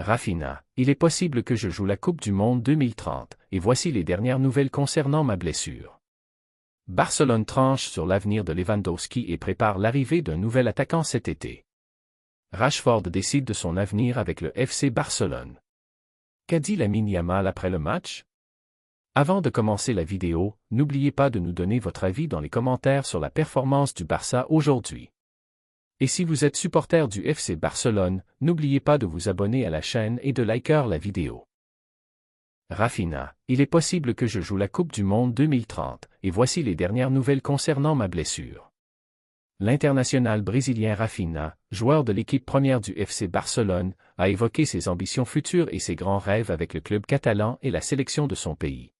Rafinha, il est possible que je joue la Coupe du Monde 2030, et voici les dernières nouvelles concernant ma blessure. Barcelone tranche sur l'avenir de Lewandowski et prépare l'arrivée d'un nouvel attaquant cet été. Rashford décide de son avenir avec le FC Barcelone. Qu'a dit Lamine Yamal après le match? Avant de commencer la vidéo, n'oubliez pas de nous donner votre avis dans les commentaires sur la performance du Barça aujourd'hui. Et si vous êtes supporter du FC Barcelone, n'oubliez pas de vous abonner à la chaîne et de liker la vidéo. Rafinha, il est possible que je joue la Coupe du Monde 2030, et voici les dernières nouvelles concernant ma blessure. L'international brésilien Rafinha, joueur de l'équipe première du FC Barcelone, a évoqué ses ambitions futures et ses grands rêves avec le club catalan et la sélection de son pays.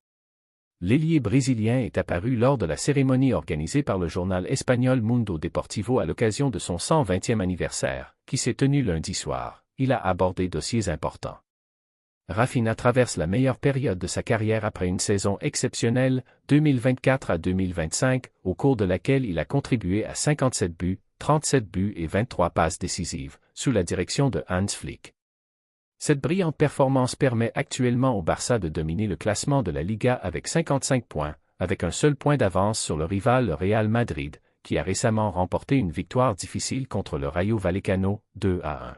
L'ailier brésilien est apparu lors de la cérémonie organisée par le journal espagnol Mundo Deportivo à l'occasion de son 120e anniversaire, qui s'est tenu lundi soir. Il a abordé dossiers importants. Rafinha traverse la meilleure période de sa carrière après une saison exceptionnelle, 2024 à 2025, au cours de laquelle il a contribué à 57 buts, 37 buts et 23 passes décisives, sous la direction de Hans Flick. Cette brillante performance permet actuellement au Barça de dominer le classement de la Liga avec 55 points, avec un seul point d'avance sur le rival le Real Madrid, qui a récemment remporté une victoire difficile contre le Rayo Vallecano, 2-1.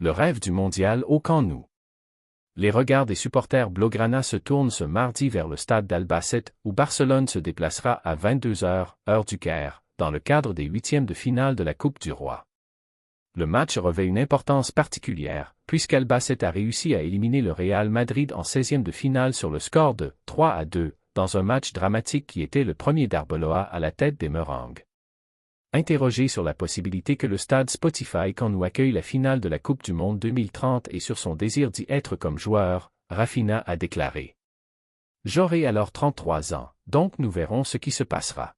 Le rêve du mondial au Camp Nou. Les regards des supporters blaugrana se tournent ce mardi vers le stade d'Albacete, où Barcelone se déplacera à 22h, heure du Caire, dans le cadre des huitièmes de finale de la Coupe du Roi. Le match revêt une importance particulière, puisqu'Albacete a réussi à éliminer le Real Madrid en 16e de finale sur le score de 3-2, dans un match dramatique qui était le premier d'Arbeloa à la tête des Merengues. Interrogé sur la possibilité que le stade Spotify Camp Nou accueille la finale de la Coupe du Monde 2030 et sur son désir d'y être comme joueur, Rafinha a déclaré: « J'aurai alors 33 ans, donc nous verrons ce qui se passera.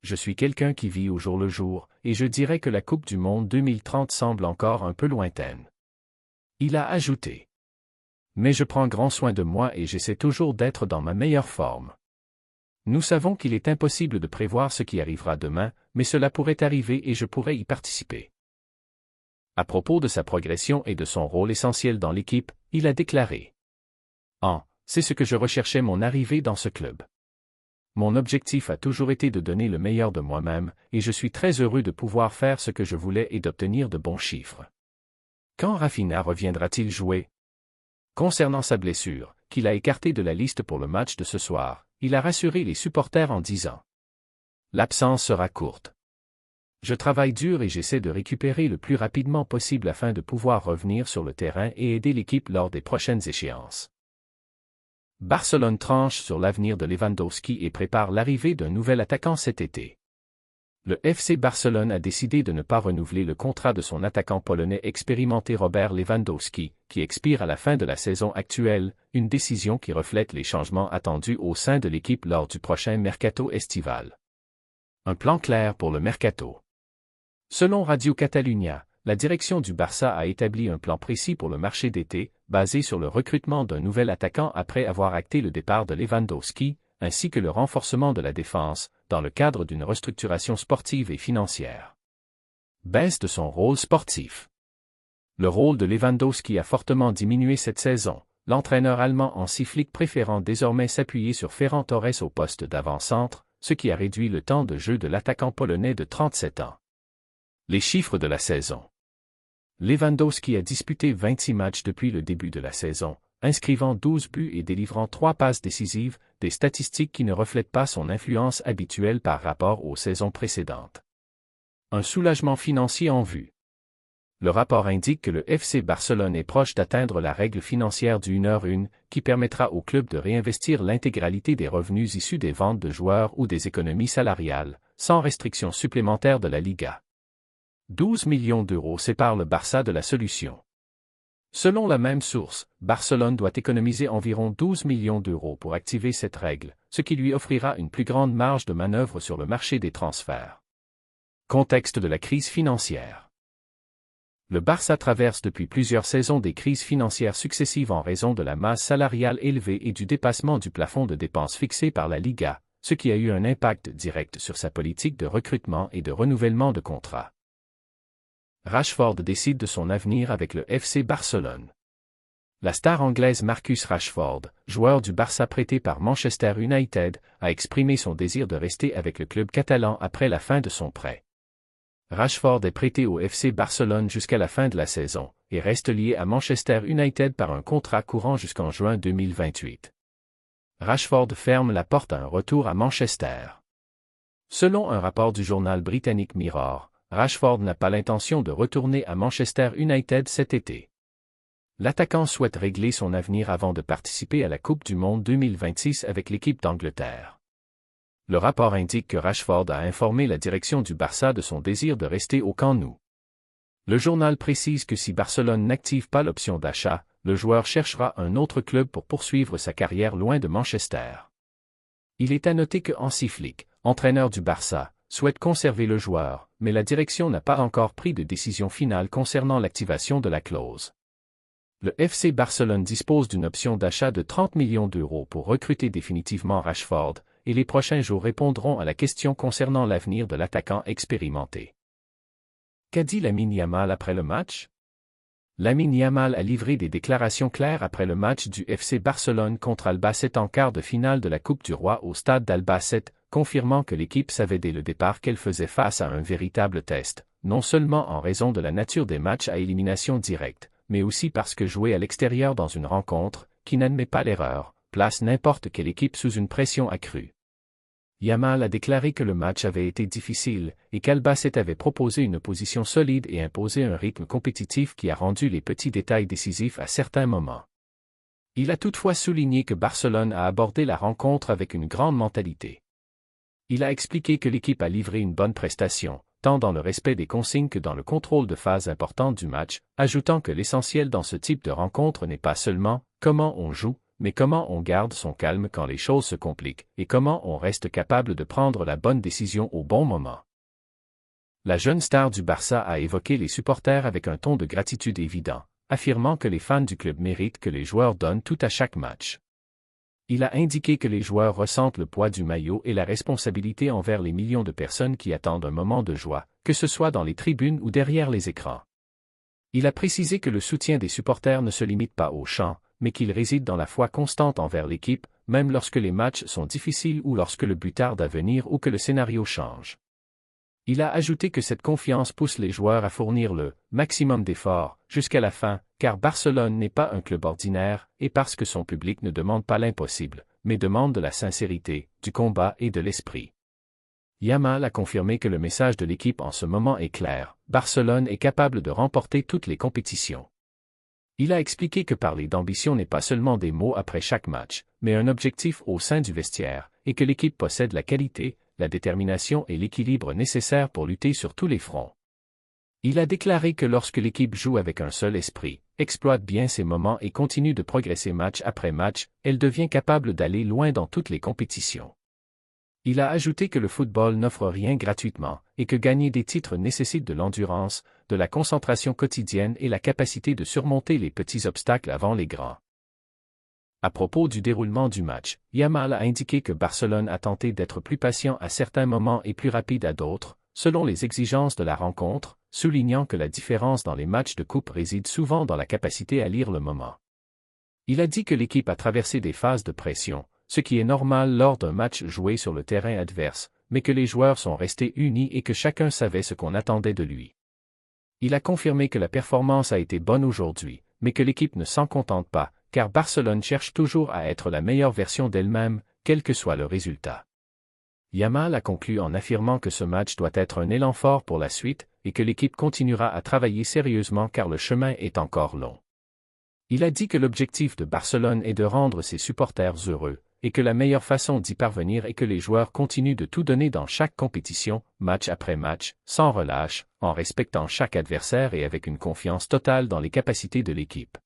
Je suis quelqu'un qui vit au jour le jour, et je dirais que la Coupe du Monde 2030 semble encore un peu lointaine. » Il a ajouté: « Mais je prends grand soin de moi et j'essaie toujours d'être dans ma meilleure forme. Nous savons qu'il est impossible de prévoir ce qui arrivera demain, mais cela pourrait arriver et je pourrais y participer. » À propos de sa progression et de son rôle essentiel dans l'équipe, il a déclaré: « C'est ce que je recherchais mon arrivée dans ce club. Mon objectif a toujours été de donner le meilleur de moi-même, et je suis très heureux de pouvoir faire ce que je voulais et d'obtenir de bons chiffres. » Quand Rafinha reviendra-t-il jouer? Concernant sa blessure, qu'il a écartée de la liste pour le match de ce soir, il a rassuré les supporters en disant: « L'absence sera courte. Je travaille dur et j'essaie de récupérer le plus rapidement possible afin de pouvoir revenir sur le terrain et aider l'équipe lors des prochaines échéances. » Barcelone tranche sur l'avenir de Lewandowski et prépare l'arrivée d'un nouvel attaquant cet été. Le FC Barcelone a décidé de ne pas renouveler le contrat de son attaquant polonais expérimenté Robert Lewandowski, qui expire à la fin de la saison actuelle, une décision qui reflète les changements attendus au sein de l'équipe lors du prochain mercato estival. Un plan clair pour le mercato. Selon Radio Catalunya, la direction du Barça a établi un plan précis pour le marché d'été, basé sur le recrutement d'un nouvel attaquant après avoir acté le départ de Lewandowski, ainsi que le renforcement de la défense, dans le cadre d'une restructuration sportive et financière. Baisse de son rôle sportif. Le rôle de Lewandowski a fortement diminué cette saison, l'entraîneur allemand Hansi Flick préférant désormais s'appuyer sur Ferran Torres au poste d'avant-centre, ce qui a réduit le temps de jeu de l'attaquant polonais de 37 ans. Les chiffres de la saison. Lewandowski a disputé 26 matchs depuis le début de la saison, inscrivant 12 buts et délivrant 3 passes décisives, des statistiques qui ne reflètent pas son influence habituelle par rapport aux saisons précédentes. Un soulagement financier en vue. Le rapport indique que le FC Barcelone est proche d'atteindre la règle financière du 1h1, qui permettra au club de réinvestir l'intégralité des revenus issus des ventes de joueurs ou des économies salariales, sans restriction supplémentaire de la Liga. 12 millions d'euros séparent le Barça de la solution. Selon la même source, Barcelone doit économiser environ 12 millions d'euros pour activer cette règle, ce qui lui offrira une plus grande marge de manœuvre sur le marché des transferts. Contexte de la crise financière. Le Barça traverse depuis plusieurs saisons des crises financières successives en raison de la masse salariale élevée et du dépassement du plafond de dépenses fixé par la Liga, ce qui a eu un impact direct sur sa politique de recrutement et de renouvellement de contrats. Rashford décide de son avenir avec le FC Barcelone. La star anglaise Marcus Rashford, joueur du Barça prêté par Manchester United, a exprimé son désir de rester avec le club catalan après la fin de son prêt. Rashford est prêté au FC Barcelone jusqu'à la fin de la saison, et reste lié à Manchester United par un contrat courant jusqu'en juin 2028. Rashford ferme la porte à un retour à Manchester. Selon un rapport du journal britannique Mirror, Rashford n'a pas l'intention de retourner à Manchester United cet été. L'attaquant souhaite régler son avenir avant de participer à la Coupe du Monde 2026 avec l'équipe d'Angleterre. Le rapport indique que Rashford a informé la direction du Barça de son désir de rester au Camp Nou. Le journal précise que si Barcelone n'active pas l'option d'achat, le joueur cherchera un autre club pour poursuivre sa carrière loin de Manchester. Il est à noter que Hansi Flick, entraîneur du Barça, souhaite conserver le joueur, mais la direction n'a pas encore pris de décision finale concernant l'activation de la clause. Le FC Barcelone dispose d'une option d'achat de 30 millions d'euros pour recruter définitivement Rashford, et les prochains jours répondront à la question concernant l'avenir de l'attaquant expérimenté. Qu'a dit Lamine Yamal après le match? Lamine Yamal a livré des déclarations claires après le match du FC Barcelone contre Albacete en quart de finale de la Coupe du Roi au stade d'Albacete, confirmant que l'équipe savait dès le départ qu'elle faisait face à un véritable test, non seulement en raison de la nature des matchs à élimination directe, mais aussi parce que jouer à l'extérieur dans une rencontre, qui n'admet pas l'erreur, place n'importe quelle équipe sous une pression accrue. Yamal a déclaré que le match avait été difficile, et qu'Albacete avait proposé une position solide et imposé un rythme compétitif qui a rendu les petits détails décisifs à certains moments. Il a toutefois souligné que Barcelone a abordé la rencontre avec une grande mentalité. Il a expliqué que l'équipe a livré une bonne prestation, tant dans le respect des consignes que dans le contrôle de phases importantes du match, ajoutant que l'essentiel dans ce type de rencontre n'est pas seulement comment on joue, mais comment on garde son calme quand les choses se compliquent, et comment on reste capable de prendre la bonne décision au bon moment. La jeune star du Barça a évoqué les supporters avec un ton de gratitude évident, affirmant que les fans du club méritent que les joueurs donnent tout à chaque match. Il a indiqué que les joueurs ressentent le poids du maillot et la responsabilité envers les millions de personnes qui attendent un moment de joie, que ce soit dans les tribunes ou derrière les écrans. Il a précisé que le soutien des supporters ne se limite pas au chant, mais qu'il réside dans la foi constante envers l'équipe, même lorsque les matchs sont difficiles ou lorsque le but tarde à venir ou que le scénario change. Il a ajouté que cette confiance pousse les joueurs à fournir le maximum d'efforts jusqu'à la fin, car Barcelone n'est pas un club ordinaire, et parce que son public ne demande pas l'impossible, mais demande de la sincérité, du combat et de l'esprit. Yamal a confirmé que le message de l'équipe en ce moment est clair, Barcelone est capable de remporter toutes les compétitions. Il a expliqué que parler d'ambition n'est pas seulement des mots après chaque match, mais un objectif au sein du vestiaire, et que l'équipe possède la qualité, la détermination et l'équilibre nécessaires pour lutter sur tous les fronts. Il a déclaré que lorsque l'équipe joue avec un seul esprit, exploite bien ses moments et continue de progresser match après match, elle devient capable d'aller loin dans toutes les compétitions. Il a ajouté que le football n'offre rien gratuitement, et que gagner des titres nécessite de l'endurance, de la concentration quotidienne et la capacité de surmonter les petits obstacles avant les grands. À propos du déroulement du match, Yamal a indiqué que Barcelone a tenté d'être plus patient à certains moments et plus rapide à d'autres, selon les exigences de la rencontre, soulignant que la différence dans les matchs de coupe réside souvent dans la capacité à lire le moment. Il a dit que l'équipe a traversé des phases de pression, ce qui est normal lors d'un match joué sur le terrain adverse, mais que les joueurs sont restés unis et que chacun savait ce qu'on attendait de lui. Il a confirmé que la performance a été bonne aujourd'hui, mais que l'équipe ne s'en contente pas, car Barcelone cherche toujours à être la meilleure version d'elle-même, quel que soit le résultat. Yamal a conclu en affirmant que ce match doit être un élan fort pour la suite, et que l'équipe continuera à travailler sérieusement car le chemin est encore long. Il a dit que l'objectif de Barcelone est de rendre ses supporters heureux, et que la meilleure façon d'y parvenir est que les joueurs continuent de tout donner dans chaque compétition, match après match, sans relâche, en respectant chaque adversaire et avec une confiance totale dans les capacités de l'équipe.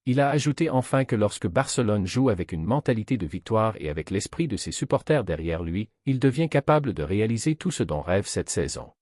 Il a ajouté enfin que lorsque Barcelone joue avec une mentalité de victoire et avec l'esprit de ses supporters derrière lui, il devient capable de réaliser tout ce dont rêve cette saison.